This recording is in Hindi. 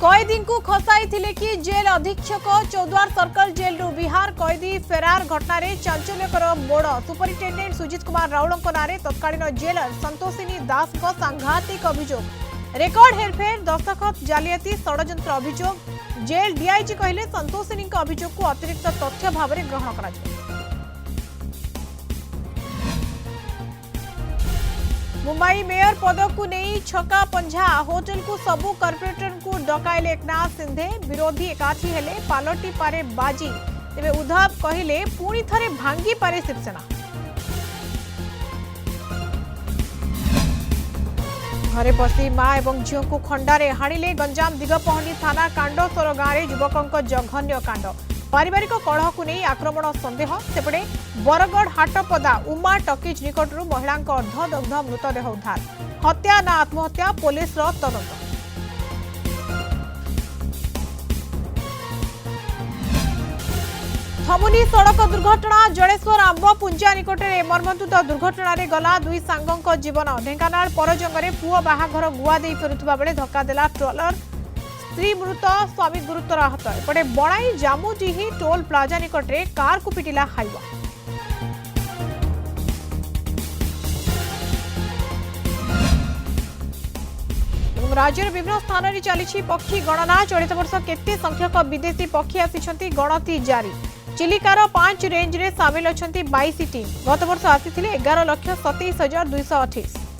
कैदी को खसाई कि जेल अधीक्षक चौद्वार सर्कल जेल रु बिहार कैदी फेरार घटना चांचल्यकर मोड़ सुपरिटेडेंट सुजित कुमार राउल नारे तत्कालीन जेलर संतोषिनी दास सांघातिक अभियोग रेकर्ड हेरफेर दस्तखत जालियाती षड्यंत्र अभियोग जेल डीआईजी कहले संतोषिनी अभियोग को अतिरिक्त तथ्य भाव में ग्रहण कर मुंबई मेयर पद को नहीं छका पंझा होटल को सबू कॉर्पोरेटर को डकाइले एकनाथ सिंधे विरोधी एकाठी हेले पालटी पारे बाजी तेरे उद्धव कहले पुणी थरे भांगी पारे शिवसेना घरे बसी मां एवं झील को खंडारे हाणिले गंजाम दिगपहंडी थाना कांडसर गांव में युवकों जघन्य कांड पारिवारिक कलह को नहीं आक्रमण सन्देह सेपटे बरगढ़ हाटपदा उमा टकीज निकटर महिला अर्धदग्ध मृतदेह उद्धार हत्या ना आत्महत्या पुलिस तदंत थमुनी सड़क दुर्घटना जलेश्वर आंब पुंजा निकटरे मर्मन्तुद दुर्घटना रे गला दुई सांगों जीवन ढेंकानाल परजंगे पुओ बाहाघर गुआ दे फेरुवा बेले धक्का देला ट्रलर स्त्री मृत स्वामी गुरुतर आहत एपटे बणाई जामुडीही टोल प्लाजा निकटरे कार को पिटिला हाइवा राज्यर विभिन्न स्थान में चली पक्षी गणना चलित वर्ष केते संख्यक विदेशी पक्षी आसी गणति जारी चिलिकार 5 रेंज रे सामिल अच्छा 22 टीम गत वर्ष आसी 11,27,228